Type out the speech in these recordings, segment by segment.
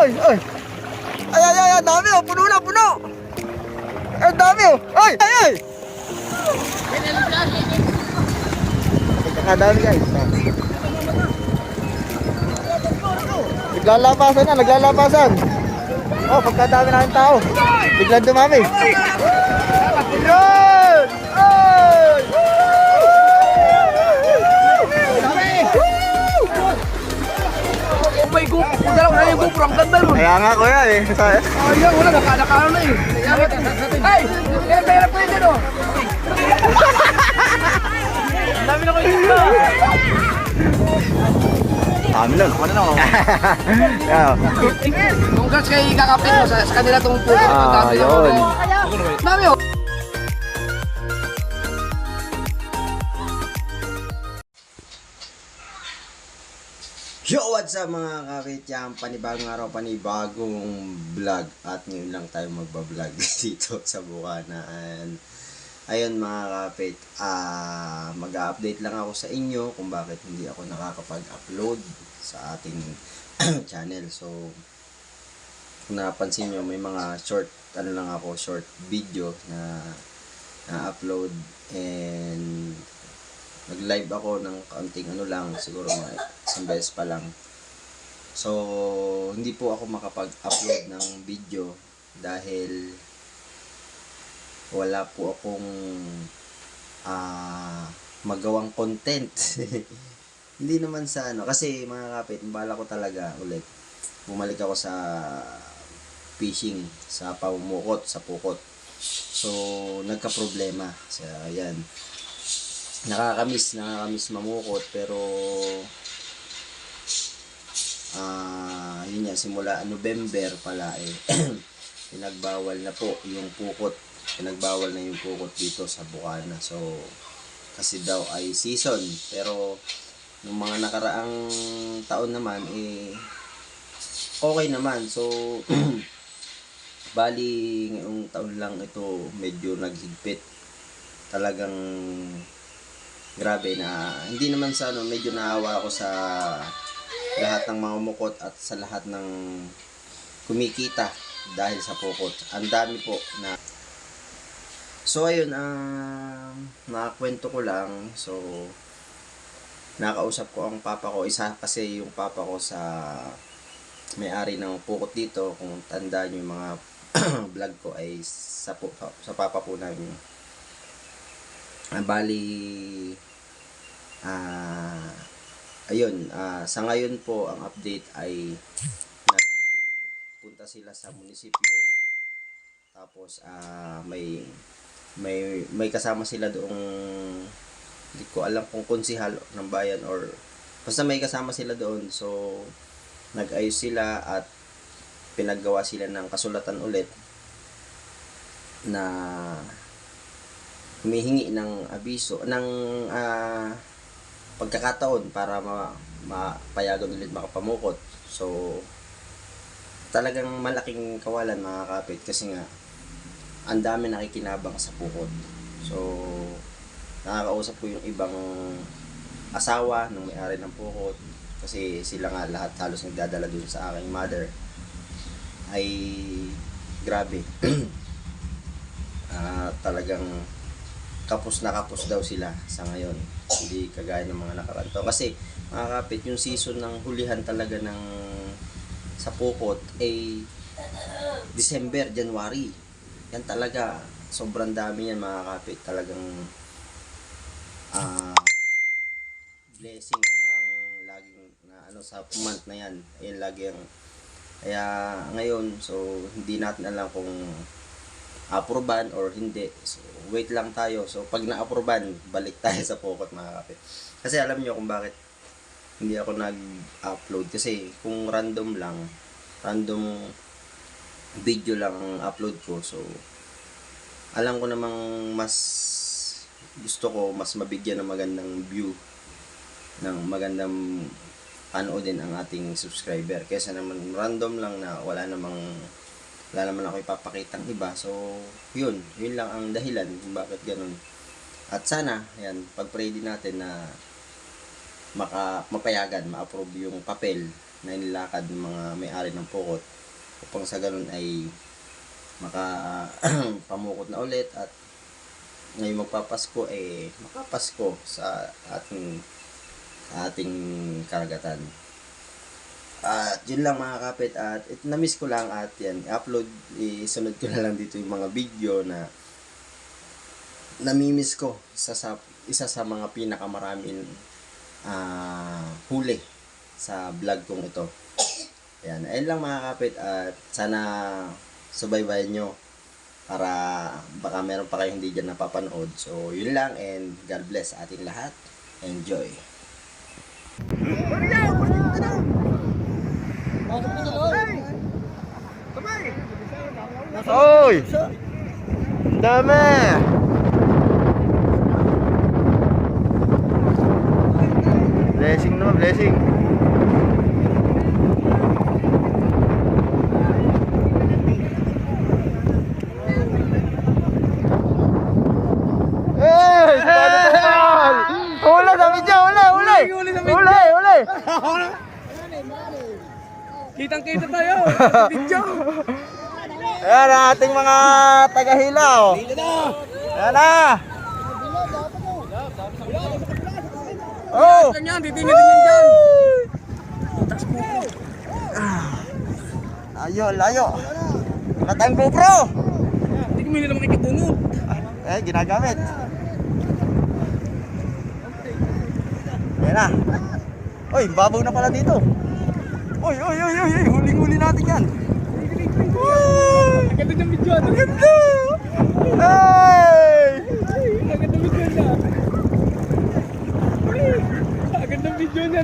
Ay, ay. Ay, ay, ay, ang dami oh. Puno na, puno. Ay, ang dami oh. Ay, ay, ay. Nakadami guys. Naglalapasan na, naglalapasan. Oh, pagkadami na ng tao. Biglang dumami. Yan! Ay! Oh my God! Dalaw na yung GoPro, ang ganda nun! Kaya nga kuya eh. Ayun, wala, nakano na eh! Ay! Kaya pera po yun dyan oh! Ang dami na ko yung dito! Dami nun. Ano na oh. Congrats kay kakapit mo sa kanila itong puso. Ah, yun. Dami oh! Yo, what's up mga kakityam? Panibagong araw, panibagong vlog. At ngayon lang tayo magbablog dito sa Bukana. And ayun mga kapit, mag-update lang ako sa inyo kung bakit hindi ako nakakapag-upload sa ating channel. So, kung napansin nyo, may mga short video na na-upload. And nag-live ako ng kaunting siguro mga isang beses pa lang. So, hindi po ako makapag-upload ng video dahil wala po akong magawang content. Hindi naman sa kasi mga kapit, bala ko talaga ulit. Bumalik ako sa fishing, sa pamumukot, sa pukot. So, nagka-problema. So, ayan. Nakakamiss mamukot pero yun nga, simula November pala pinagbawal na po yung pukot. Pinagbawal na yung pukot dito sa Bukana. So, kasi daw ay season. Pero, nung mga nakaraang taon naman, okay naman. So, bali, ngayong taon lang ito, medyo naghigpit. Talagang, grabe na, hindi naman sa medyo naawa ako sa lahat ng mga mukot at sa lahat ng kumikita dahil sa pukot. Ang dami po na. So ayun, nakakwento ko lang. So nakausap ko ang papa ko. Isa kasi yung papa ko sa may-ari ng pukot dito. Kung tandaan nyo yung mga vlog ko ay sa papa po namin. Bali ayun, sa ngayon po ang update ay nagpunta sila sa munisipyo, tapos may kasama sila doong, hindi ko alam kung konsehal ng bayan or basta may kasama sila doon. So nag-ayos sila at pinaggawa sila ng kasulatan ulit na humihingi ng abiso ng pagkakataon para mapayagan ulit makapamukot. So talagang malaking kawalan mga kapit kasi nga ang dami nakikinabang sa pukot. So nakakausap ko yung ibang asawa ng may-ari ng pukot kasi sila nga lahat halos nagdadala dun sa aking mother. Ay grabe. Talagang kapos na kapos daw sila sa ngayon. Hindi kagaya ng mga nakaranto. Kasi mga kapit, yung season ng hulihan talaga ng sa pukot ay December, January. Yan talaga. Sobrang dami yan mga kapit. Talagang blessing ang laging na sa month na yan. Ayan lagi ang kaya ngayon, so hindi natin alam kung aproban or hindi. So, wait lang tayo. So, pag na-aproban, balik tayo sa pukot mga kapit. Kasi alam nyo kung bakit hindi ako nag-upload. Kasi kung random video lang ang upload ko. So, alam ko namang mas gusto ko, mas mabigyan ng magandang view, ng magandang panoodin ang ating subscriber. Kesa naman random lang na wala naman ako ipapakitang iba. So, yun lang ang dahilan kung bakit ganun. At sana, yan, pag-pray din natin na mapayagan, ma-approve yung papel na inilakad ng mga may-ari ng pukot upang sa ganun ay pamukot na ulit at ngayong magpapasko makapasko sa ating karagatan. At yun lang mga kapit, at na-miss ko lang at yan, i-upload, isunod ko na lang dito yung mga video na namimiss ko. Isa sa mga pinakamaraming huli sa vlog kong ito. Ayan, ayun lang mga kapit, at sana subaybayan nyo para baka meron pa kayo hindi dyan napapanood. So yun lang, and God bless ating lahat. Enjoy. Oy! Ang dami! Blessing naman, blessing. Hey! Paano ito, Paul? Hula sa video! Huli! Huli! Kitang-kita tayo sa video. Ayan ang ating mga taga-hilaw. Ayan na! Oh! Ganyan, titingin din dyan. Layo! Wala tayong GoPro! Hindi ko nila makikibunod. Ginagamit. Ayan na. Uy, babaw na pala dito. Uy, huling-huli natin yan. Ang ganda ng video. Ang ganda. Hey! Ang ganda ng video niya. Ang ganda ng video niya.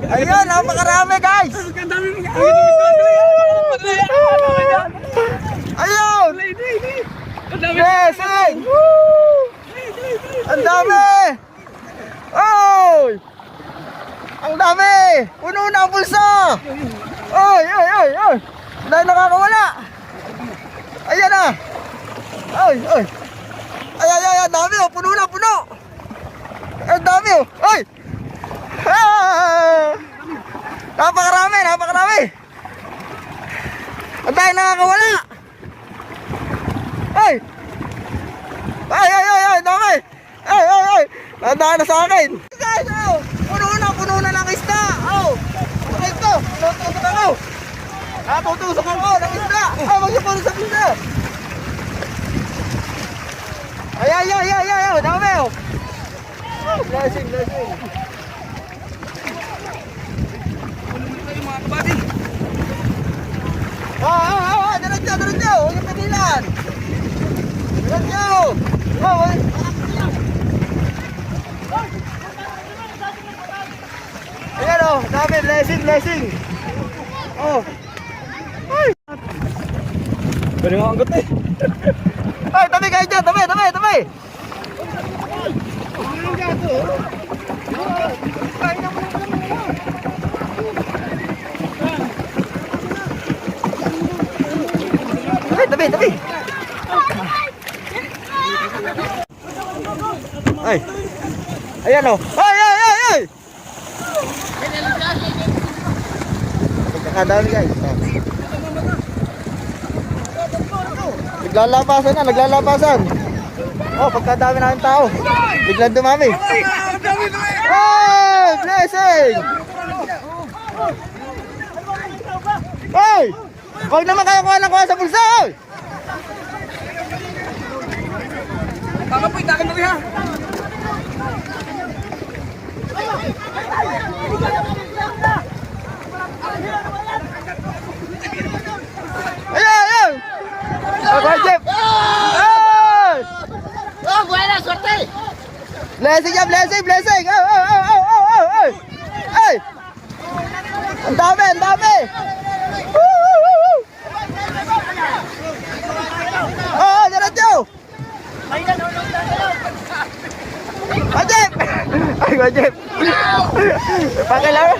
Ayan, napakarami guys! Ang ganda ng video. Ayun! Ang dami. Blessing! Ang dami! Oy! Ang dami! Puno na ang bulsa! Oy! Dahil nakakawala! Ayan na! Oy! Ay! Ang dami oh! Puno na! Ang dami oh! Oy! Ah! Napakarami! Ang dahil nakakawala! Ay! Ang dami! Ay! Nandahan na sa akin! Guys, oh! Puno na ng isda! Oh! Ito! Tutusok ako! Tutusok ako ng isda! Magsapuno sa isda! Ay! Dami oh! Blessing! Tayo mga kabady. Diretso! Huwag yung pigilan! Diretso! Ayan o, dami, blessing! Oh! Ay! Pwede nga ang gati. Ay, tabi kayo dyan! Tabi! Tabi! Ay! Ayan o! Ay! Pagkakadami guys. Naglalapasan. Oh, pagkadami namin tao. Biglang dumami. Ay! Blessing! Ay! Huwag naman kayo kuha sa bulsa! Oy! Kakapoy, takin mo rin ha. Ayan! Kuya Jeff! Ay! Oh, buena suerte. Blessing! Oh! Ay! Ang dami! Woo! Oh, diretso! Wajib! Ay, wajib! Pakai lang!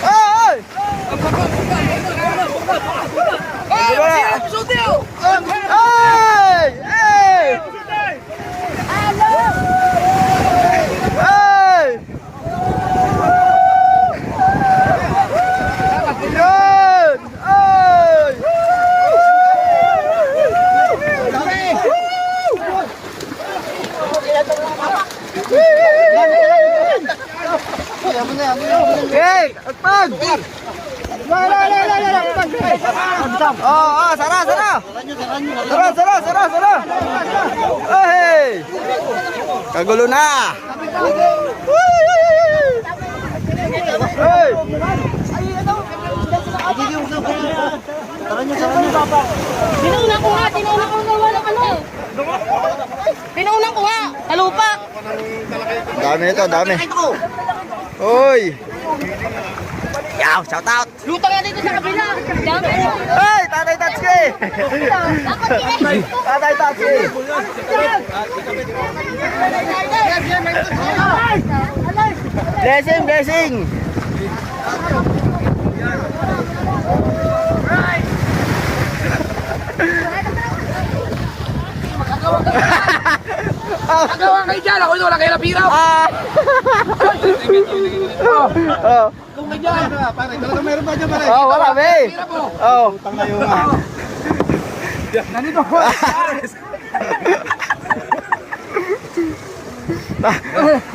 Ay! Ay! Ay! Okay, agpag! Sara! Hey! Kagulo na! Hey! Tinunan ko nga walang ano. Tinunan ko nga, talupak. Dami nito, dami. Hoy! Yaw, shout out! Lutang yan dito sa kabila. Dami. Hey, Tatay Tatsuki! Tatay Tatsuki! Blessing! Magawa kayo dyan. Ako ito, wala kayo napirap. Oh. Kung kayo dyan. Meron ba dyan pare? Oh, wala be. Hirap mo. Oh. Nandito ko.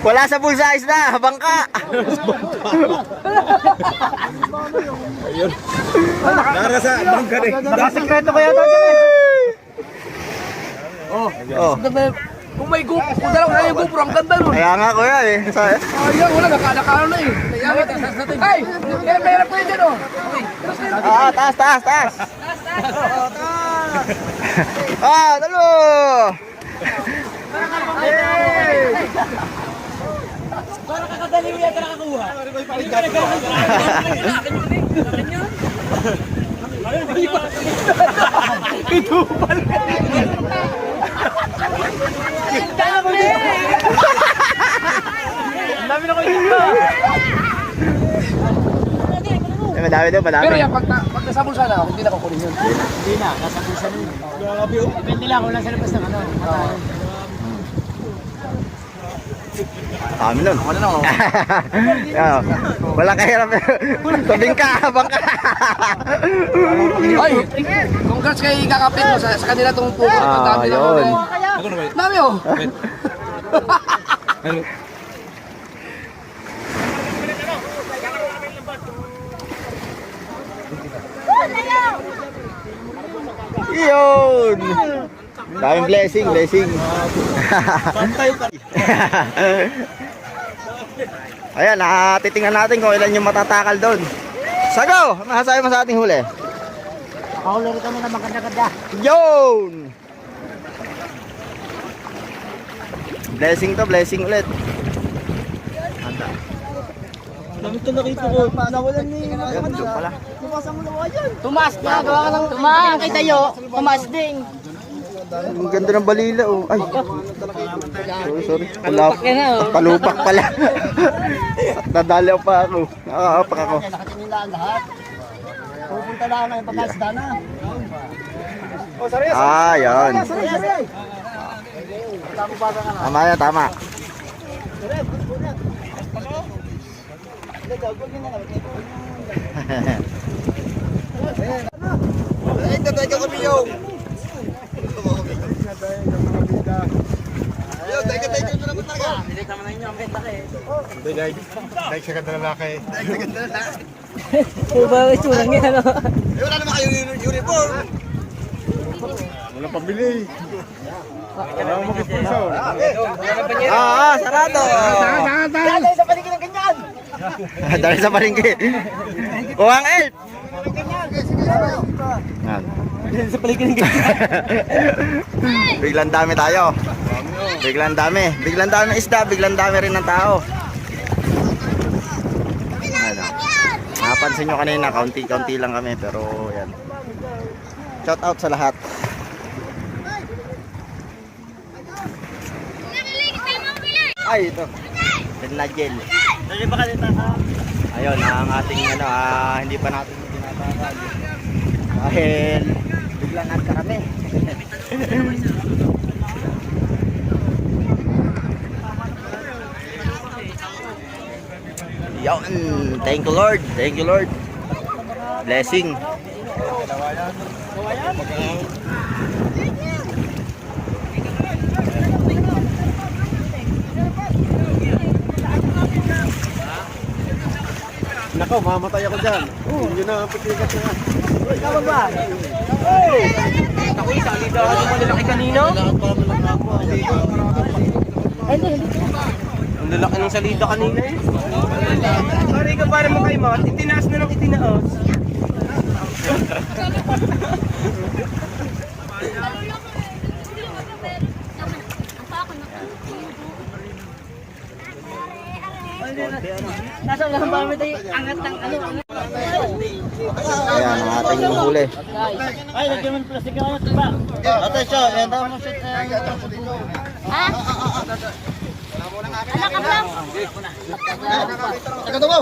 Wala sa bulsa isda, bangka. Nakarasa, bangka rin. Nakasikreto ko yata dyan eh. Oh. Kung may GoPro, kung dalawa na yung GoPro, ang ganda nun. Kaya nga kuya eh. Ayun, wala, nakano na eh. Ay, meron po yun dyan oh. Taas. Talo. Madami daw, madami. Pero yan, pag nasabol sana, hindi na kukunin yun. Hindi na, nasa bulsa na yun. Depende lang kung nasa labas ng ano. Kami nun. Wala na oh. Wala kahirap. Tabing ka, bangka. Ay, congrats kay kakapit mo sa kanila itong puko. Ang dami na yun. Dami oh. Yun! Daming blessing. Ayan, titingnan natin kung ilan yung matatakal doon. Sago! Ano masasabi mo sa ating huli? Nakahuli rin kami na maganda-ganda. Yun! Blessing to, blessing ulit. Lamit ko nakita ko. Nawalan ni... Ayun, doon pala. Tumas na, gawa ka ng tumas. Kay tayo, tumas din. Ang ganda ng balila oh. Ay. Sorry. Palupak pala. Nadali pa ako. Nakakapak ako. Nakatinilaan lahat. Pupunta lang ngayon pagkasda na. Yun. Tama yan, tama. Sarado. Dali sa paligid ng ganyan. Dali sa palengke. Kuhang elf. Dali sa paligid ng ganyan. Biglang dami tayo. Biglang dami isda, biglang dami rin ng tao. Ano? Napansin nyo kanina, kaunti-kaunti lang kami pero yan. Shout out sa lahat. Ay, ito. Nagel. Ayun, ang ating hindi pa natin tinatakal. Dahil biglang nagka kami. Yun, thank you Lord. Blessing. Ako, mamatay ako dyan. Yun na ang pagkikas na. Tawag ba? Ako isa, hindi daw ako malaki kanino. Ang lalaki ng salida kanina eh. Sorry ka para mo kayo mat, itinaas na ng itinaas. Nasa lang ba mo tayo angat ng ano? Ayan, ang ating huli. Ay, lagyan mo ng plastic ka ano ba? Ate, siya, yan daw mo siya. Ha? Anak ka lang. Taga mo!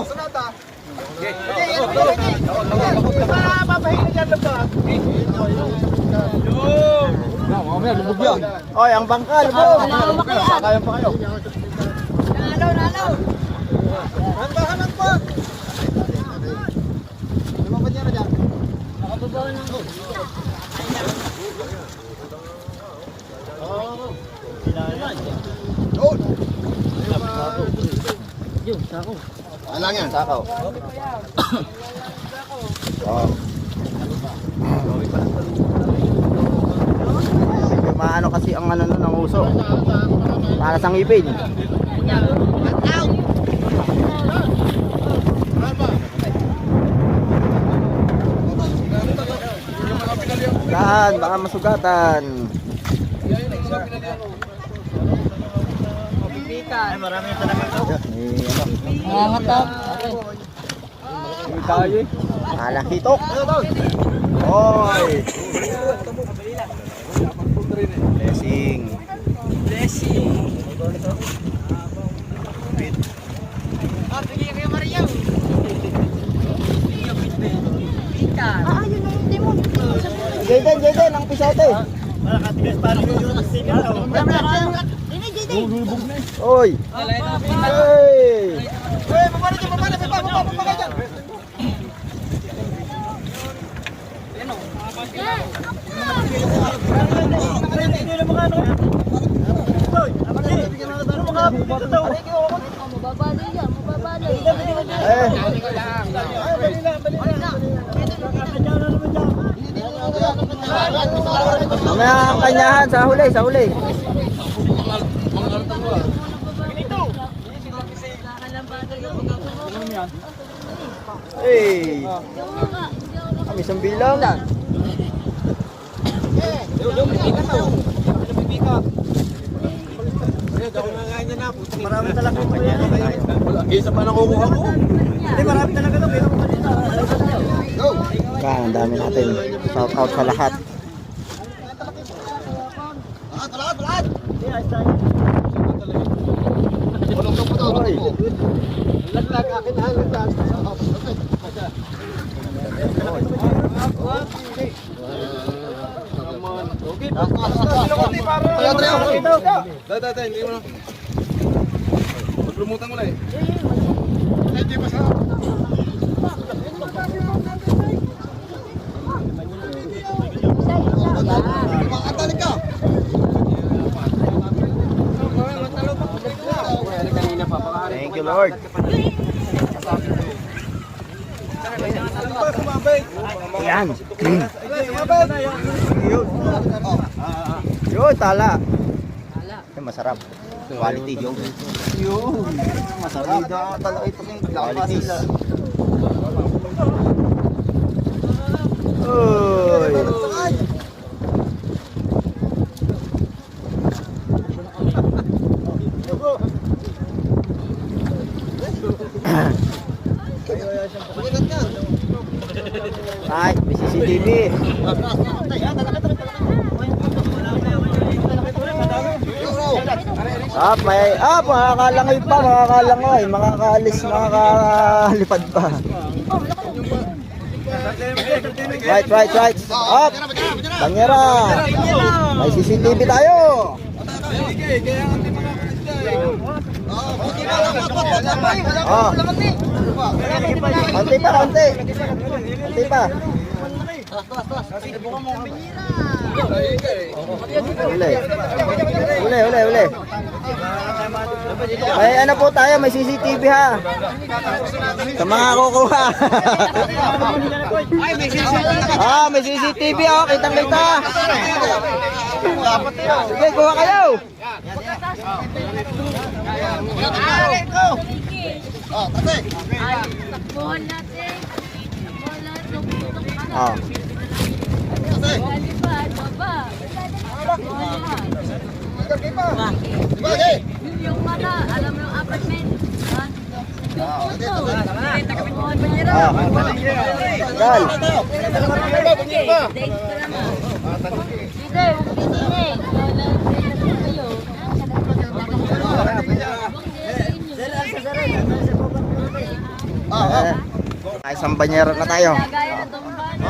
Mamaya, lubog yan. Oy, ang bangka, lubog. Kaya pa kayo. Nalaw. Hantahanan pa! Lumabad niya na dyan. Nakababaw ng Alang yan. Sakaw. Oh. Medyo maano kasi ang ano ng uso. Para sa ngipin. Dahan, baka masugatan. Ay, marami talaga ito. Nangangatap. Alakitok. Hoy. Blessing. Jaden, ang pisote. Oy. Hey. Mababalay yan, mababalay. Eh. Mamaya ang kanyahan sa huli. Hey. Kami isang bilang. Marami talaga ito yan. Isa pa nakukuha ko. Hindi, marami talaga ito. Ang dami natin. Shout out sa lahat. Lahat! Oy. Laglag akin ang laglag. Hindi mo na. Maglumutan mo na eh. Hindi pa sa. Makatalik ka. Thank you, Lord. Yan. Yun, tala. Yan, masarap. Quality, yun. Yun. Masarap. Talaga ito ng qualities. Uy. Ay, may CCTV. Makakalangoy pa, makakalipad pa. Right. Up. Banyera. May CCTV tayo. Oh. Konti pa. Uli. May ano po tayo, may CCTV ha. Sa mga kukuha. May CCTV oh, kitang-kita. Sige, kuha kayo. Takbuhan natin. Takbuhan natin. Oh. Lalipad, baba. Yung mata, alam mo yung apartment. Takbuhan ba niya raw? Gal. Date pa naman. Dito, bibigay. Ay, isang banyera na tayo. Gaya ng tumbano.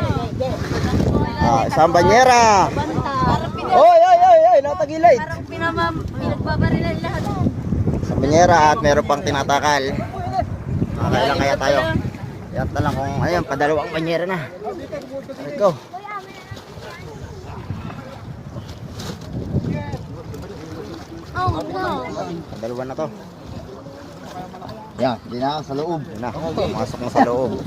Isang banyera. Banta. Oy, natagilay. Parang pinagbabarilan lahat. Isang banyera at meron pang tinatakal. Makakailan kaya tayo. Yan na lang kung ayun, padalawang banyera na. Let's go. Oh no. Padalawa na to. Yan, di na sa loob. Yan na, masok na sa loob.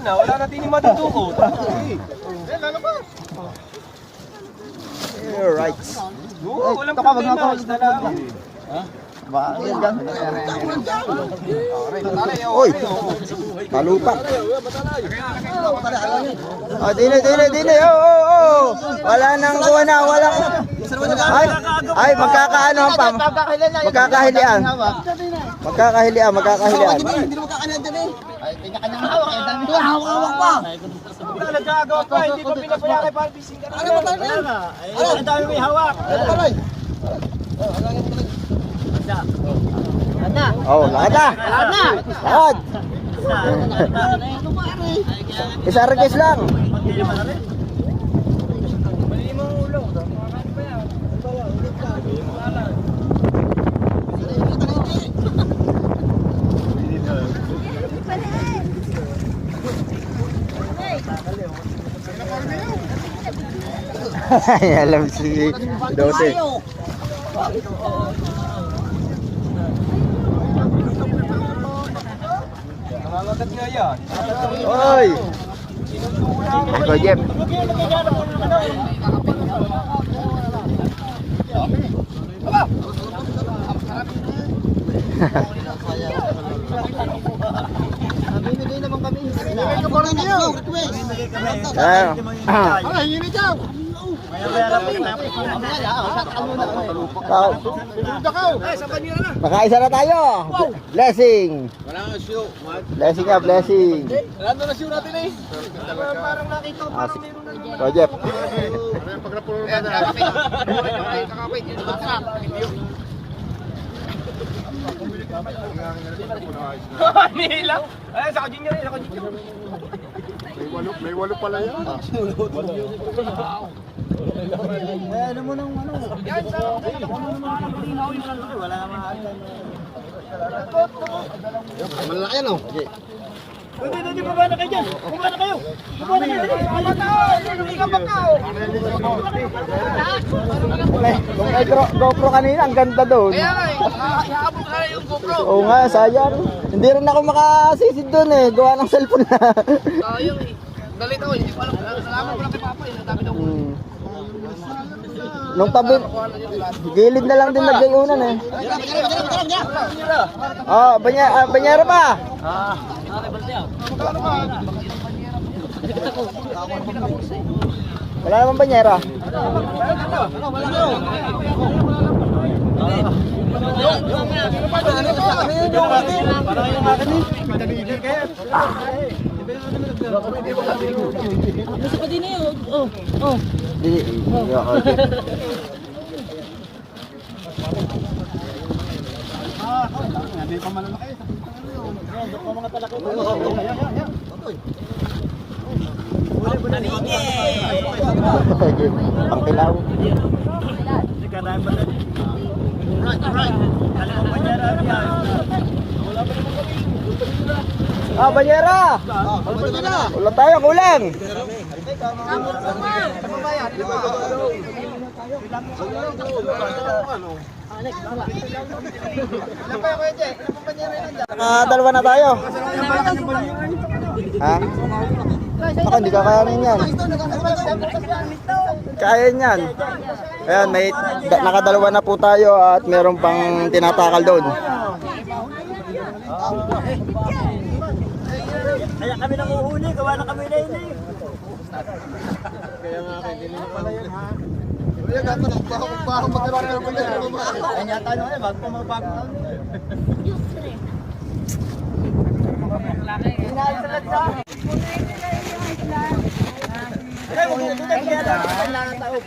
Wala na din yung madudukot. Alright. Walang problema. Isda lang. Ba, yan dyan. Uy, kalupak. Dine. Oh. Wala nang kuha na, walang. Ay, magkakaano pa. Magkakahilian. Hindi mo kakalian dyan eh. Ay, kanya-kanyang hawak. Ang dami ko. Hawak pa. Nagagawa pa. Hindi pa pinapayakay para bising ka. Ano ba tayo? Ang dami may hawak. Oh, lakad na. Lakad. Isa regis lang. Alam si 12. Nangangagat nga yan. Oy! Ikaw, Jeff. Namimigay naman kami. Namimigay ko rin niyo. Ay, yun ikaw. Makaisa na tayo. Blessing. Blessing ya, blessing. Nando na siyo natin eh. Parang nakita ko parang meron na naman. Ikaw, Jeff. Nila. Ay, sa kanya rin, sa kanya. May walo pala yan. Ano mo nang ano? Yan, sa wala naman. Malaki yan oh. Hindi baba na kayo dyan. Baba na kayo. Baba na kayo. Baba na kayo. Ikaw ba ka? Kung may GoPro kanina, ang ganda doon. Kaya nga, iaabot ka na yung GoPro. Oo nga, sayang. Hindi rin ako makasisid doon eh. Gawa ng cellphone na. Sayang eh. Galit ako, hindi ko alam. Salamat ko lang kay Papa. Sabi daw. Nung tabi, gilid na lang din nagayunan eh. Oh, banyera pa. Wala naman banyera. Gusto pa din eh. Oh. Pangkilaw. Banyera! Ulang tayo, kulang! Dalawa na tayo. Ha? Ako, hindi kakayanin yan. Kaya niyan. Ayan, nakadalawa na po tayo at meron pang tinatakal doon. Kaya kami nang uhuli, gawa na kami na yun eh. Kuya, gato lang. Baka magkaroon ng Ay, yata nyo eh, bago pa magbago taon eh. Ay, magbubutan kaya lang. Kailangan tao.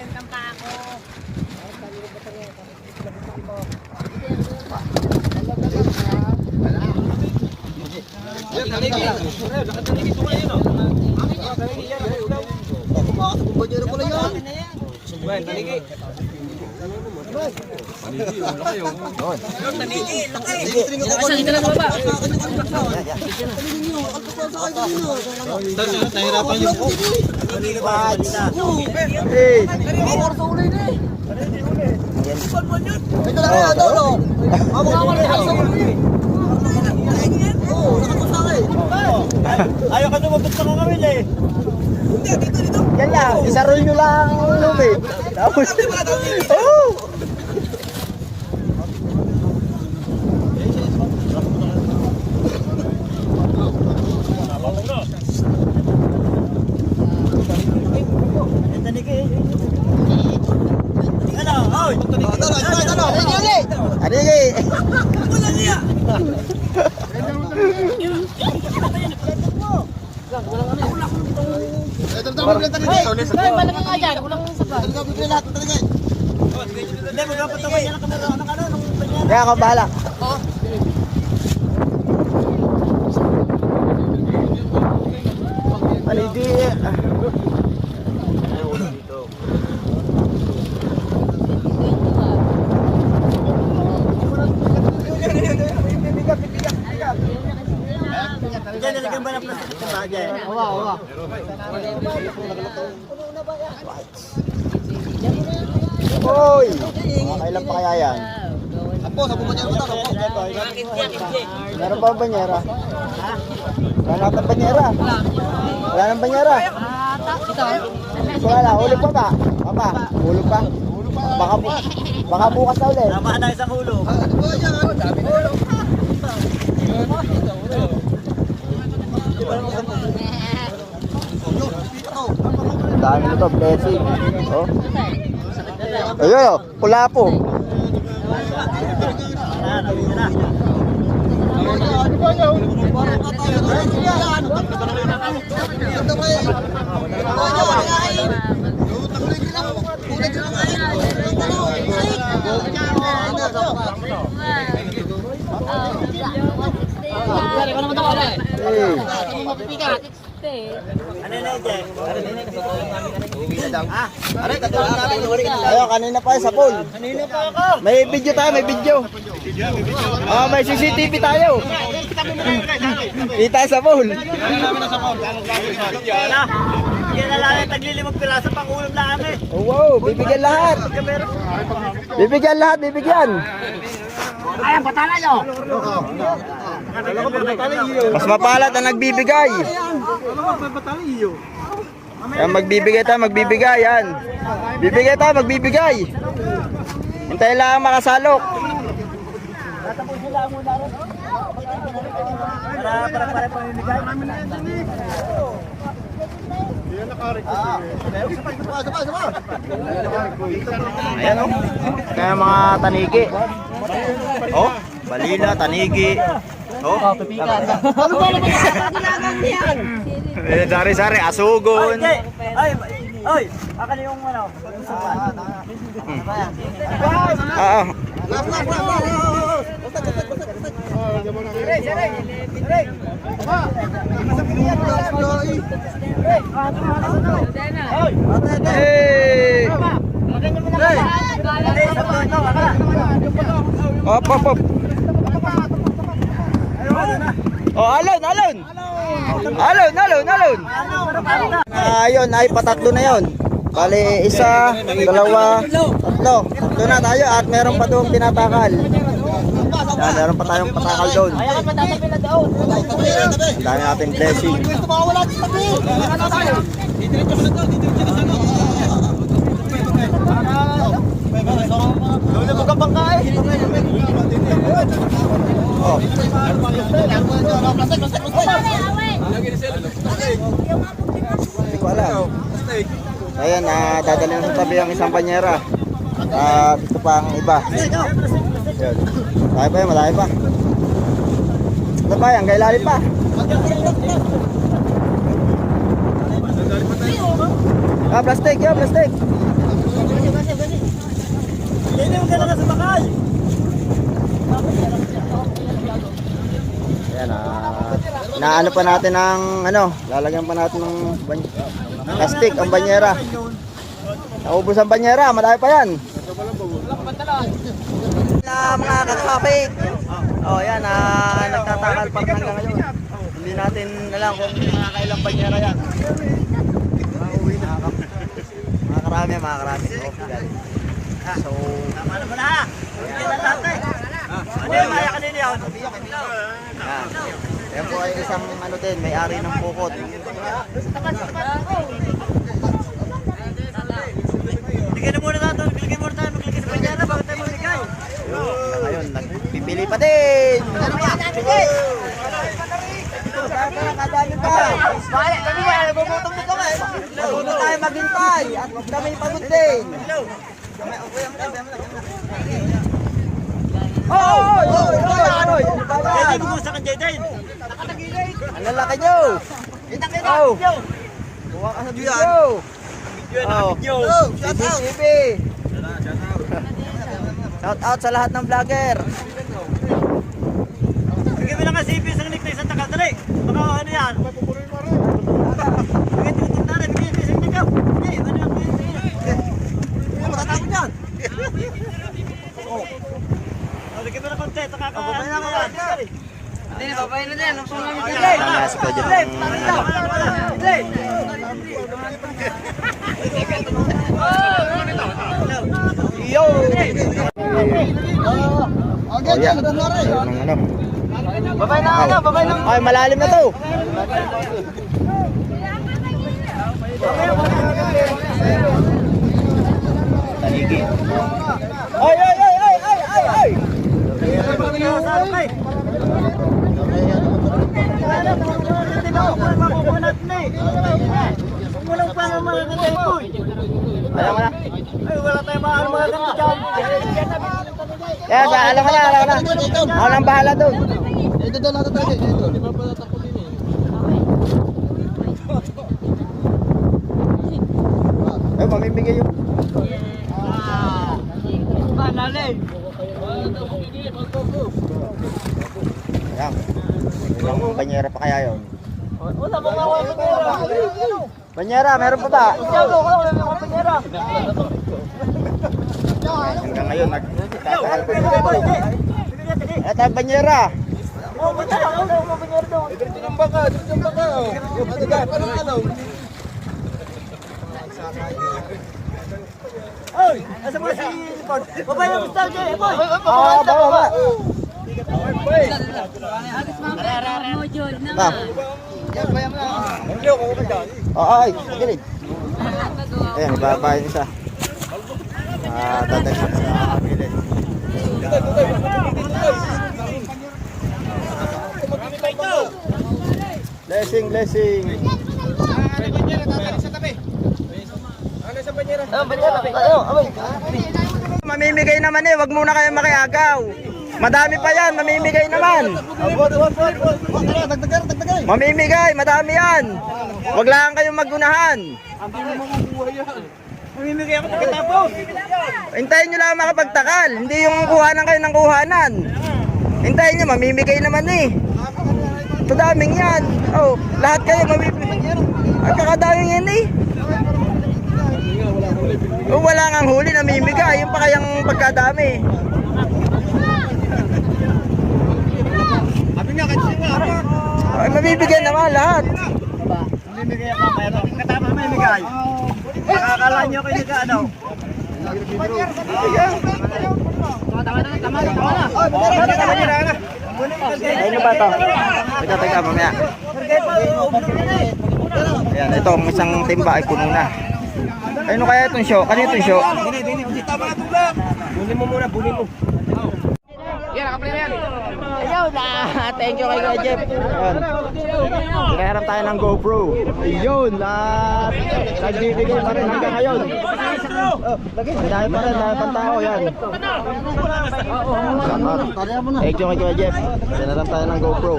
Ayaw ka lumabot sa kakawin eh. Yan lang, isarol nyo lang ang lubid. Tapos, oh! Anigi! Malaga nga dyan. Walang sabay. Hindi, magpapatawa niya na kami ng ano, nung banyera. Kaya ako bahala. Anigi! Diyan, nilagyan ba ng plastic sa bagay? Oo. Hoy! Kailan pa kaya yan? Meron pa banyera? Wala nang banyera. Wala nang banyera. Wala, hulog pa ba? Papa, hulog pa? Baka bukas na ulit. Tama na isang ulo. Dami nito, blessing. Oh. Ayun, oh, pula po. Ano na yun? Ayun, kanina pa sa pool. Kanina pa ako. May video tayo, may video. Oh, may CCTV tayo. Kita sa pool. Bigyan na lang yung taglilimang piraso pang ulam na kami. Oh, wow, bibigyan lahat. Bibigyan lahat, bibigyan. Ayan, patala nyo. Mas mapalad ang nagbibigay. Yan, magbibigay tayo, magbibigay. Yan. Bibigay tayo, magbibigay. Hintayin lang makasalok. Para pamimigay. Ayan o. Kaya mga tanigi. Oh, balila, tanigi. Oh, Ano ba naman ginagawa niyan? sari-sari, asugon. Ay, ay, akin yung ano. Ah, hey! Op, op, op. Oh, alon, alon. Alon, alon, alon. Ayun, ay patatlo na yon. Bale, isa, dalawa, Tatlo na tayo at meron pa doon tinatakal. Yan, meron pa tayong patakal doon. Ayaw ka matatabi na daw. Ang dami natin blessing. Tumawala sa tabi. Lolo mo kang bangka eh. Oh. Hindi ko alam. Ayan, dadalhin sa tabi ang isang banyera. At ito pa ang iba. Ayan. Malaki pa yan, malaki pa. Ito pa yan, kailalim pa. Plastic, yan, plastic. Hindi mo gano'n sa bakal. Ayan, naano pa natin ng lalagyan pa natin ng plastic ang banyera. Naubos ang banyera, madami pa yan. Mga kakapit. Oh, yan, nagtatakal pa hanggang ngayon. Hindi natin alam kung mga kailang banyera yan. Mga karami. So, Tama na pala ha. Hindi na tatay. Ano yung maya kanina yun? yan po ay isang din, may-ari ng pukot. Bigyan na muna natin. Bigyan muna tayo. Maglagay sa panyara. Bakit tayo mamigay? Ngayon, nagpipili pa din. Kadami pa. Bakit? Kami ba? Nagbubutom na kami. Huwag na tayo maghintay at kami pagod din. Oy! Pwede mo gusto ka dyan din. Ang lalaki nyo! Oh! Buwa ka sa video! Shout out sa lahat ng vlogger! Bigyan mo lang kasi ipis ang ligtay sa takal. Dali. Baka ano yan? Bigyan tutok na rin. Bigyan ipis ang ligtay. Bigyan. Ano yan? Matatapon yan. Bigyan mo na konti. Takakaano na yan. Hindi, babay na din. Nasa ko dyan Yo! Oh yan, Babay na ano? Babay na. ay malalim na to. Taligi. Ay! Ayaw mo na. Wala tayong mga ganito dyan. Yes, alam ko na. Ako nang bahala doon. Ito doon natin tayo. Ay, mamimigay yung... Malalim. Ayan. Ilang banyera pa kaya yun? Wala mo nga wala panyera. Banyera, meron pa ba? Wala mo panyera. Hanggang ngayon, nagtatakal pa ito. Ito ang banyera. Oh, panyera. Wala mo panyera doon. Dito ng baka. Ano? Oy, nasa mo si Lipon. Babay mo sa Jay, boy. Baba. Ma'am. Ay, gilid. Ayan, ibabayin isa. Dadagdag sa gilid. Blessing. Mamimigay naman wag muna kayo makiagaw. Madami pa yan, mamimigay naman. Mamimigay, madami yan. Wag lang kayong magunahan. Mamimigay ako pagkatapos. Hintayin nyo lang makapagtakal, hindi yung kuhanan kayo ng kuhanan. Hintayin nyo, mamimigay naman Ito daming yan. Oh, lahat kayo mamimigay. Ang kakadaming yan Oh, wala ngang huli, namimigay. Yung pa kayang pagkadami. Ay, mabibigyan naman lahat. Mamimigay ako. Mayroon katama mamimigay. Nakakala nyo kayo ano. Ayun na ba ito? Teka, mamaya. Ayan, ito ang isang timba ay puno na. Ayun kaya itong show? Kanina itong show? Bunin mo muna, bunin mo. Yan, nakaplay na yan. Ayun na! Thank you kay Kuya Jeff. Ayun. Nakaharap tayo ng GoPro. Ayun! At nagbibigay pa rin hanggang ngayon. Dahil pa rin, dahil pang tao yan. Salamat. Thank you kay Kuya Jeff. Nakaharap tayo ng GoPro.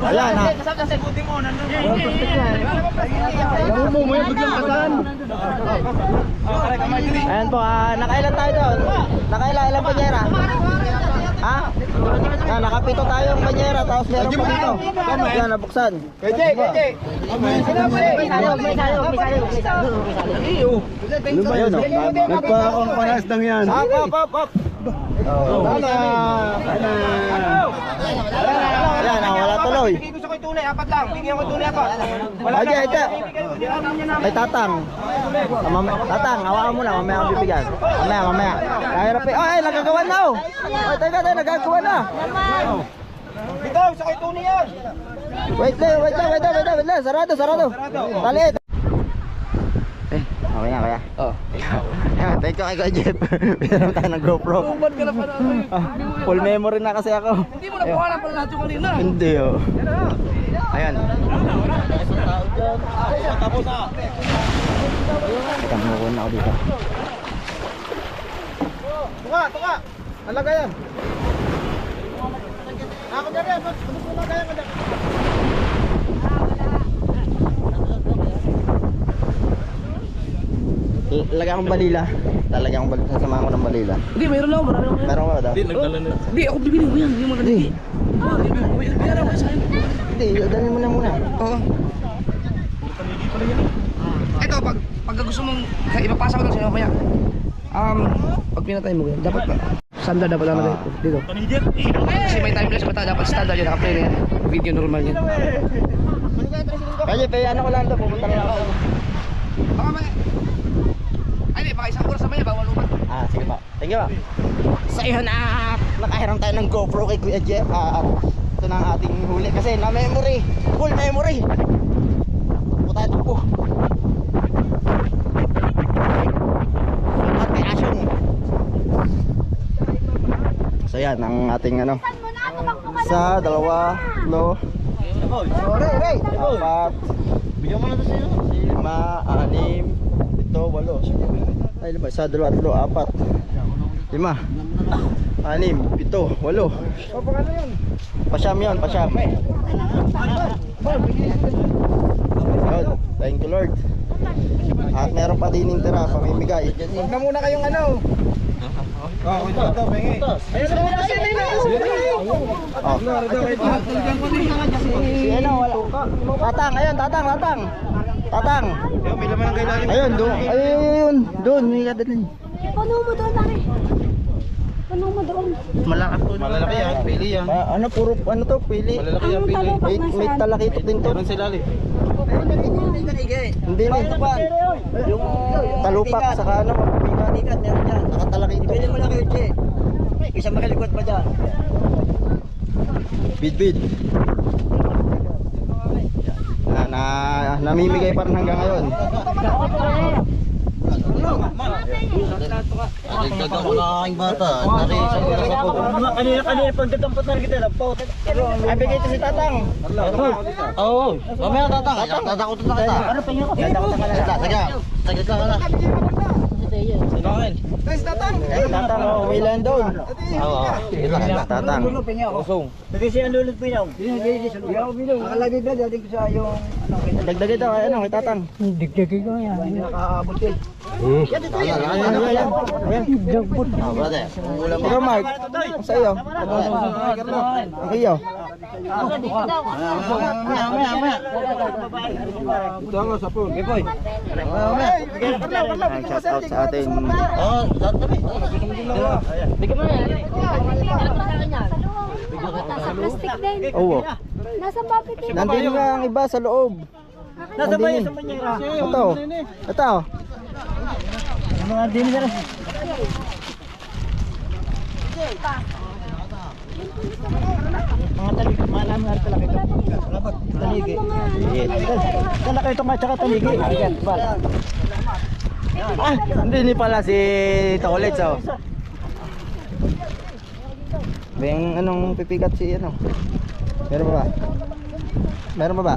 Ayan ha. Ayan po, nakailan tayo doon? Ilang banyera? Ha? Nakapito tayong banyera, tapos meron pa dito. Ayan, nabuksan. KJ! Ayun o. Nagpa-akong panas ng yan. Up. Ayan, wala tuloy. Bigay ko sa ko'y tunay, 4 lang. Bigyan ko tunay 4. Ayan. Ay, Tatang. Tatang, hawakan mo na, mamaya akong bibigyan. Mamaya. Kahirap eh. Ay, nagagawa na o. Ay, teka, nagagawa na. Bitaw, sa ko'y tunay yan. Wait lang. Sarado. Talit. Okay na, kaya? Oo. Thank you kay Kuya Jeff. Pinaram tayo ng GoPro. Ba't ka na pa na? Full memory na kasi ako. Hindi mo nakuha na pala lahat yung kanina. Hindi oh. Ayan. Teka, mukun ako dito. Tuka! Alaga yan. Ako na rin, ano po na kaya ka na? Lagyan akong balila. Lalagyan akong balila. Sasamahan ko ng balila. Hindi, mayroon lang. Marami lang. Meron ka ba daw? Hindi, ako bibili mo yan. Hindi mo Hindi. Binaran mo sa akin. Hindi, dali mo na muna. Oo. Ito, pag gusto mong ipapasa ko lang sa'yo mamaya. Pag pinatay mo yan, dapat pa. Standard dapat lang natin dito. Kasi may timeless bata, dapat standard yan. Naka-play na yan. Video normal yan. Kaya ano ko lang ito, pupunta na ako. Baka may... Ay, di, baka isang oras naman yan, bawal umat. Sige pa. Thank you pa. So yun nakahiram tayo ng GoPro kay Kuya Jeff. Ito na ang ating huli kasi na memory. Full memory. Puta ito po. At may asyong. So yan ang ating ano. Sa 2, 3, 4, Bigyan mo na ito sa'yo. 5, 6, 7, 8. Ay, lima, 1, 2, 3, 4, 5, 6, 7, 8. Pasyam yun. Yun, thank you Lord. At meron pa din yung tira, pamimigay. Huwag na muna kayong ano. Ito, pengi. Ayun, wala. Tatang. May laman ng kailangan. Ayun, doon, may kadalhin. Puno mo doon, Mari. Puno mo doon. Malalaki yan, pili yan. Pili. Malalaki yan, pili. May talakit din to. Meron sila li. Hindi na. Yung talupak sa ano, mabigat meron dyan. Nakatalakit to. Pili mo lang kayo, Che. Isa makalikot pa dyan. Bid. Namimigay pa rin hanggang ngayon. Nagdaga ko na aking bata. Kanina pagdadampot na kita. Ay, bigay ito si Tatang. Oo. Mamaya tatang. Tatakutin na kita. Ano pa nyo? Saglit lang na. Tatang, umilan doon. Oo. Tatang. Pwede siya ang lulot pinyaw. Nakalagay na, dating ko sa yung... Dagdagay daw, kay Tatang. Dagdagay ko yan. Nakaabot yun. Ayan. Dagbot. Brother. Ikaw, Mark. Ang sa'yo. Ang iyo. Maya. Ito ako sa pool. Gipoy. Shout out sa ating... Oo, lahat kami. Bigyan mo na yan. Nasa plastic din. Oo. Nasa bakit din. Nandun nga ang iba sa loob. Nasa Nandun bayo eh. sa banyera. Ito. Mga din sir. Mga taligi, malam nga talaki ito. Taligi. Talaki ito nga tsaka taligi. Ayan, bal. Ah, hindi pala si Tolets oh. Beng anong pipikat si ano? Meron pa ba? Meron pa ba?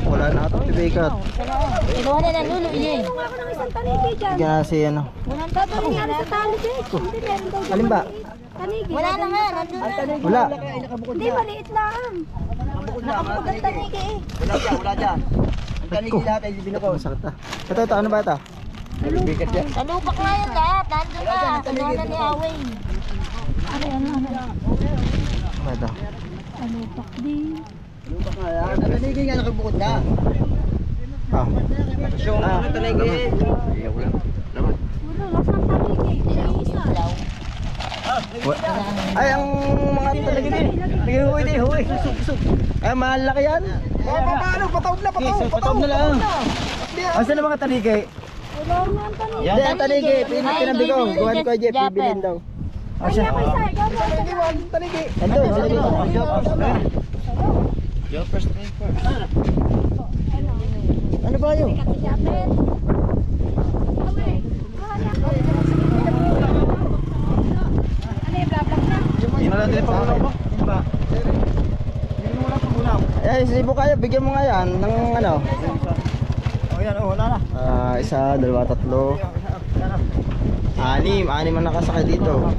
Wala na ito pipikat. Kinuha na ng lulo niya eh. Bigyan na si ano. Tataligan sa taligi. Hindi meron daw. Alin ba? Tanigi. Wala na nga. Nandun na. Wala. Hindi, maliit lang. Nakapagod ang tanigi eh. Wala dyan. Ang taligi lahat ay binako. Masakit ah. Ito, ano ba ito? Pipikat yan. Talupak na yan lahat. Nandun na. Kinuha na ni Awing. Ano yan? Ano ba ito? Talupak din. Ang taligi nga nakabukod na. Ah. Ang taligi. Wala, lasang tanigi. Isa. Ay, ang mga talagi din. Naghihuwi din, huwi. Ay, malaki yan. Paano? Pataob na lang. Asa na mga taligi? Wala nga ang tanigi. Hindi, ang taligi. Pinabi ko. Gawan ko, Jeff. Bibilin daw. Ay, ako isa. Gawin mo. Taligi. Ito, sige dito. Ano ba yun? Kapit. Eh, sibo kayo. Bigyan mo nga yan ng ano. Oh, yan, oh, wala na. Isa, dalawa, tatlo. Anim ang nakasakay dito.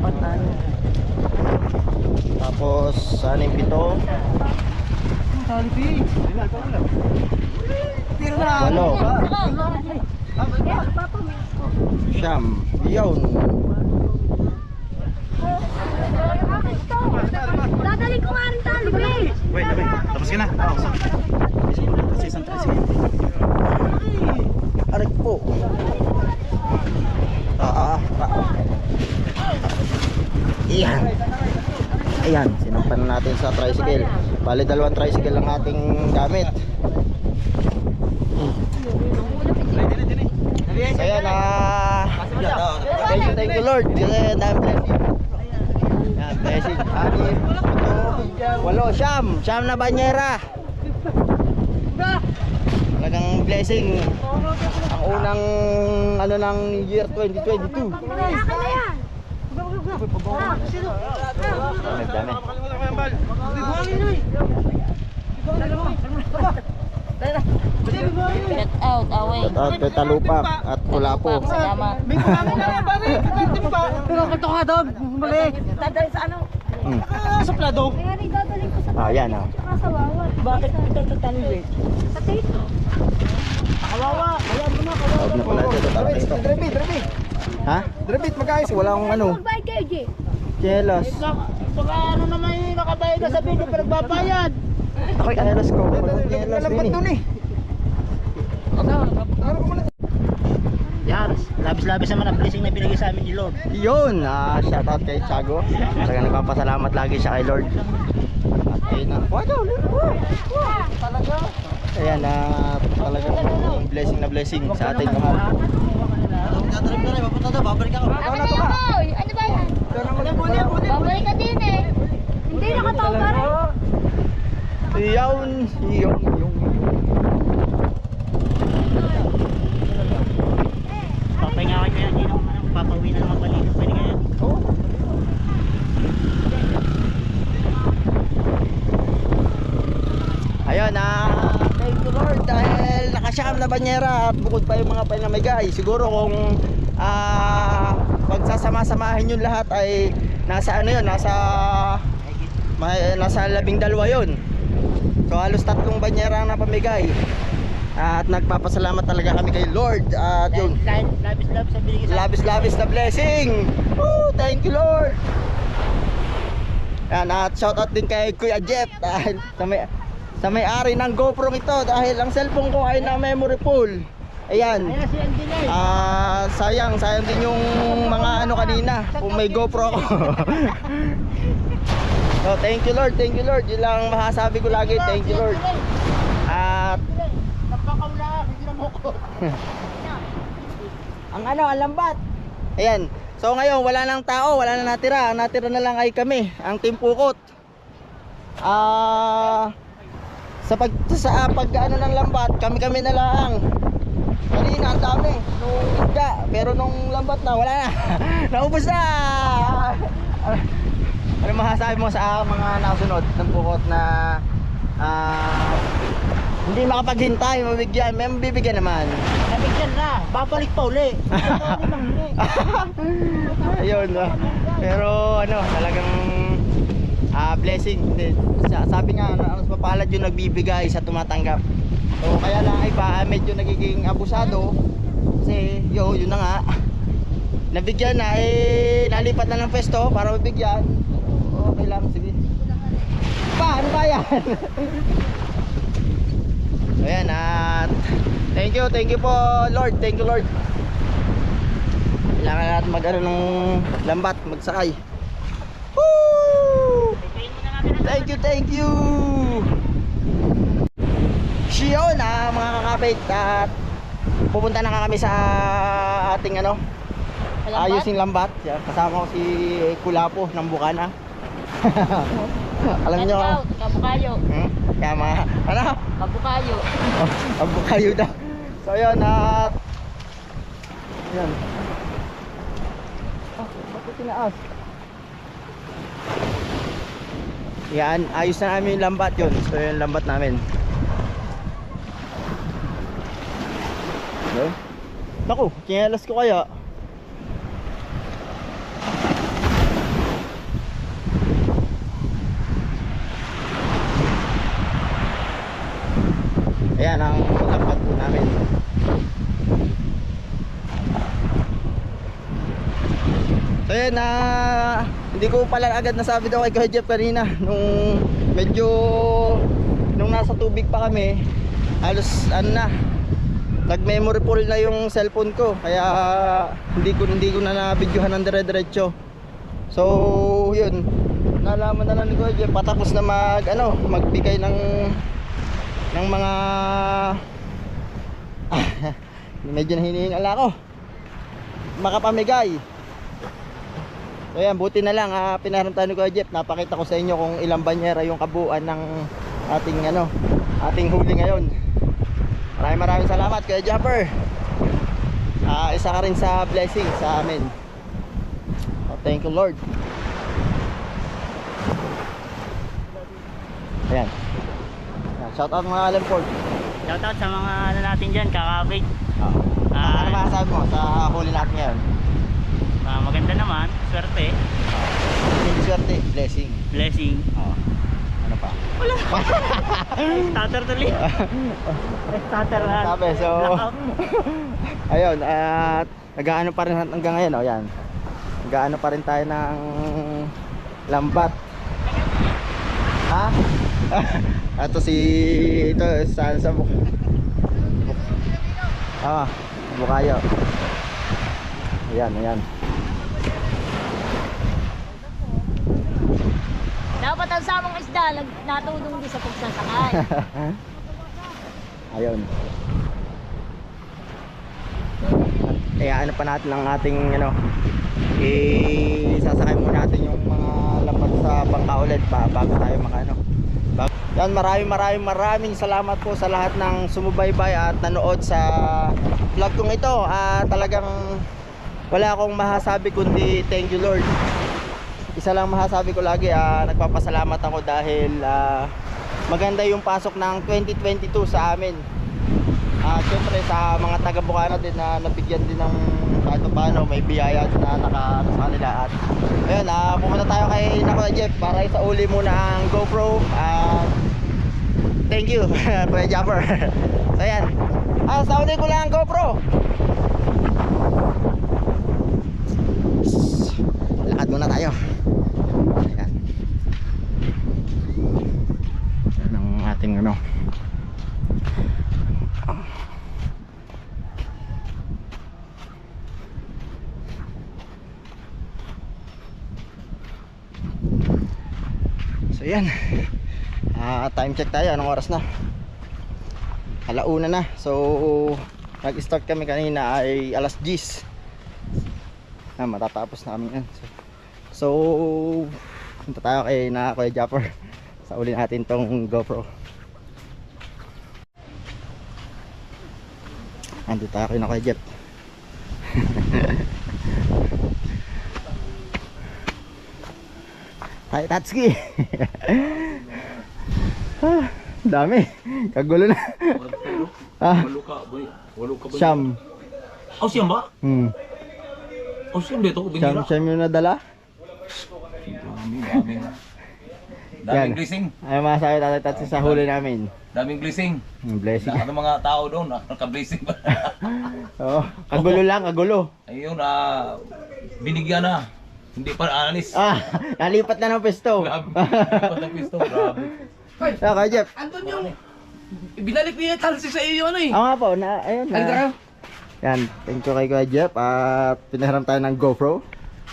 Tapos, anim, pito. Walo. Siyam. Yun. Dadali ko nga rin tali, babe. Tapos ka na. Aray po. Iyan. Ayan, sinampan natin sa tricycle. Bali, dalawang tricycle lang ating gamit. So ayan, thank you Lord. Dami blessing. Yan, blessing. Anim, walo, siyam na banyera. Talagang blessing. Ang unang ano ng year 2022. Wala ka na yan. Dami. Get out, away. At Petalupak at Kulapo. Salamat. Pero kanto ka doon. Mali. Dadali sa ano? Sa plado. Kaya rin dadaling ko sa Ah, yan ah. tsaka sa wawat. Bakit ito tatanong Sa tape. Kawawa. Ayan mo na, Huwag na pala ito. Drebit. Ha? Drebit, magkayos. Wala akong ano. Magbayad kayo, Jay. Chelos. Pag ano naman yung nakabayad na sa video, pero nagbabayad. Ako'y chelos ko. Chelos din eh. Yan, labis-labis naman ang blessing na binigay sa amin ni Lord. Yun, shoutout kay Tiago. Talagang nagpapasalamat lagi siya kay Lord. At ayun na. Talaga. Ayan, talagang blessing na blessing sa ating mga. Tatalip ka rin, mapunta daw, babalik ako. Ako na yun, boy. Ano ba yan? Babalik ka din eh. Hindi, nakatawa ka rin. Yun. Papahinga kayo kaya hindi naman papauwi na naman balik. Pwede kaya? Oo. Ayun, thank you Lord dahil nakasyam na banyera at bukod pa yung mga pinamigay. Siguro kung pagsasama-samahin yung lahat ay nasa ano yun, nasa 12 yun. So halos 3 banyera ang napamigay. At nagpapasalamat talaga kami kay Lord. At yun, Labis-labis ang binigay sa labis-labis na blessing. Woo, thank you Lord. Yan, at shoutout din kay Kuya Jeff dahil sa may-ari ng GoPro ito dahil ang cellphone ko ay na memory full. Ayan. Ayan si Andy. Sayang din yung mga ano kanina kung may GoPro ako. So thank you Lord. Yun lang masasabi ko lagi, thank you Lord. At Napakaula, hindi na mo Ang ano, ang lambat. Ayan. So ngayon wala nang tao, wala na natira. Ang natira na lang ay kami, ang Team Pukot. Sa pag ano ng lambat, kami na lang. Kanina ang dami nung isda, pero nung lambat na wala na. Naubos na. Ano masasabi mo sa mga nasunod ng Pukot na hindi makapaghintay, mabigyan? May mabibigyan naman. Nabigyan na, babalik pa uli. Ayun, pero ano, talagang blessing. Sabi nga, mas mapalad yung nagbibigay sa tumatanggap. So kaya lang ay medyo nagiging abusado. Kasi yun na nga, nabigyan na, nalipat na ng pwesto para mabigyan. Okay lang, sige. Ano ba yan? Ayan, at thank you po Lord, thank you Lord. Kailangan natin mag-ano ng lambat, magsakay. Woo! Thank you. Siyon mga kakapit, at pupunta na kami sa ating ano, ayusin lambat. Kasama ko si Kulapo ng Bukana. Alam nyo, Kabukayo. Kama, ano? Kabukayo. Kabukayo daw. So yun, at yan. Bakit tinaas? Yan, ayos na namin yung lambat yun. So yung lambat namin. Okay. Naku, kinalas ko kaya. Ayan ang lambat po namin. So yun, hindi ko pala agad nasabi daw kay Kuya Jeff kanina nung nasa tubig pa kami, halos ano na, nag memory full na yung cellphone ko, kaya hindi ko na na-videohan ng dire-diretso. So yun, nalaman na lang ni Kuya Jeff patapos na magbigay ng mga medyo nahinihingal ako makapamigay. So yan, buti na lang pinaram tayo ni Kuya Jeff, napakita ko sa inyo kung ilang banyera yung kabuuan ng ating huli ngayon. Maraming salamat Kuya Jumper. Isa ka rin sa blessing sa amin. Thank you Lord. Ayan. Shout out mga Alenford. Shoutout sa mga ano natin dyan, kakapit. Ano masasabi mo sa huli natin ngayon? Maganda naman, swerte. Hindi swerte, blessing. Blessing. Ano pa? Starter tuloy. Starter na. Sabi, so ayun, at nag-aano pa rin hanggang ngayon, yan. Nag-aano pa rin tayo ng lambat. Ito sa Bukayo. Ayan. Dapat ang samang isda, natulong din sa pagsasakay. Ayun. Ano pa natin ang ating sasakay muna natin yung mga lambat sa bangka ulit bago tayo makano. Yan, maraming salamat po sa lahat ng sumubaybay at nanood sa vlog kong ito. Talagang wala akong masasabi kundi thank you Lord. Isa lang masasabi ko lagi, nagpapasalamat ako dahil maganda yung pasok ng 2022 sa amin. Siyempre sa mga taga Bukana din na nabigyan din ng kahit paano may biyaya na nakaano sa kanila. At ayun, pumunta tayo kay Kuya Jeff para isauli muna ang GoPro. Thank you Kuya Jumper. So ayan, sauli ko lang ang GoPro. Lakad muna tayo. Ayan. Ayan ang ating so yan, time check tayo, anong oras na? 1:00 na. So Nag-start kami kanina ay alas 10. Matatapos na kami yan. So, punta tayo kay Kuya Japper. Sa uli natin tong GoPro. Andito tayo kay Kuya Jeff. Hi, Tatsuki. Dami. Kagulo na. Walo ka, boy. Walo ka ba? Siyam. Oh, siyam ba? Oh, siyam dito. Binira. Siyam yung nadala. Dami. Daming blessing. Ay masabi Tatay Tatsi sa huli namin. Daming blessing. Blessing. Lahat ng mga tao doon, naka-blessing ba? Oo. Kagulo lang, kagulo. Ayun, binigyan na. Hindi pa alis. Nalipat na ng pesto. Grabe. Lipat ng pisto, grabe. Kuya Jeff. Anton yung binalik niya yung talsi sa iyo ano eh. Oo nga po, ayun na. Halika kayo. Yan, thank you kay Kuya Jeff. At pinahiram tayo ng GoPro.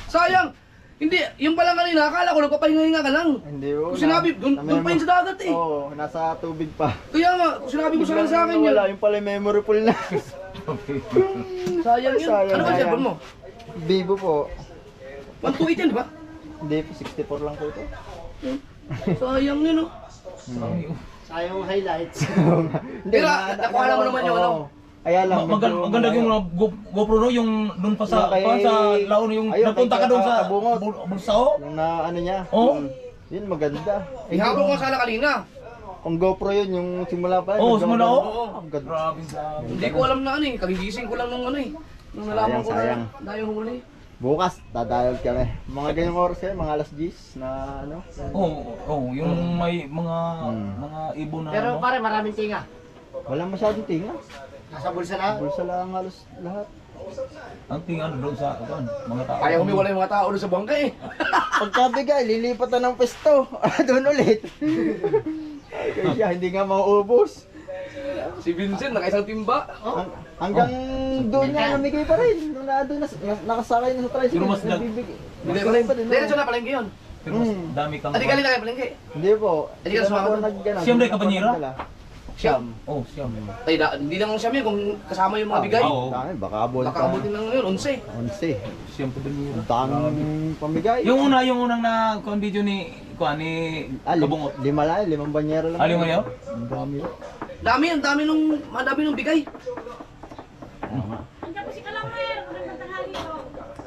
Sayang! Hindi, yung palang kanina, akala ko nagpapahinga-hinga ka lang. Hindi po. Kung sinabi, doon pa yun sa dagat eh. Oo, nasa tubig pa. Kaya nga, kung sinabi mo sa akin yun. Wala, yung pala yung memory full na. Sayang yun. Sayang, Ano ba sayang. cellphone mo? Vivo po. 128 yan, di ba? Hindi po, 64 lang po ito. Sayang yun oh. Sayang highlights. Hindi, Pero, nakuha mo naman yung ano. Kaya lang. Maganda yung GoPro no, yung doon pa sa laon yung Ayun, napunta ka doon sa Kabungot. Bulsao. Yung na ano niya. Oo. Yun, maganda. Ihabol ko sana kanina. Kung GoPro yun, yung simula pa. Oo, simula Ang ganda. Grabe. Hindi ko alam na ano eh. Kagigising ko lang nung ano eh. Nung nalaman ko Sayang. na dahil huli. Bukas, dadayag kami. Mga ganyang oras kayo, mga alas 10 na ano. Oo, yung may mga ibon na Pero ano. pare, maraming tinga. Walang masyadong tinga. Nasa bulsa na. Bulsa lang halos lahat. Ang tingin doon sa mga tao. Kaya humiwala yung mga tao doon sa bangka eh. Pagkabigay, lilipat na ng pesto. Doon ulit. Kaya hindi nga mauubos. Si Vincent, nakaisang timba. Hanggang doon niya namigay pa rin. Nung nakasakay na sa tricycle. Sino mas nag- nagbibigay. Hindi Masakay pa din. Diretso na palengke yun. Pero mas dami kang... Adi galing na kayo palengke. Hindi po. Hindi ka sumama doon? Siyam rin, kabanyera? Siyam. Oh, siyam. Ay, hindi lang siya kung kasama yung mga bigay. Oo. Dami, baka abot Baka abutin lang yun, 11. 11. Siyam pa din yun. Ang daming pamigay. Yung unang na kuan video ni Kabungot. Lima lang, 5 banyera lang. Alim mo yun? Ang dami. Ang dami nung bigay.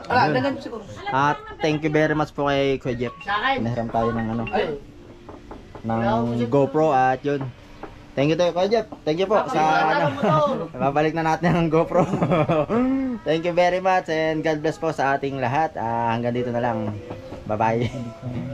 Ala, dagan siguro. At thank you very much po kay Kuya Jeff. Sa akin. Nahiram tayo ng ano, Ay, ng GoPro at yun. Thank you tayo Kuya Jeff. Thank you po sa ano. Babalik na natin ang GoPro. Thank you very much and God bless po sa ating lahat. Hanggang dito na lang. Bye-bye.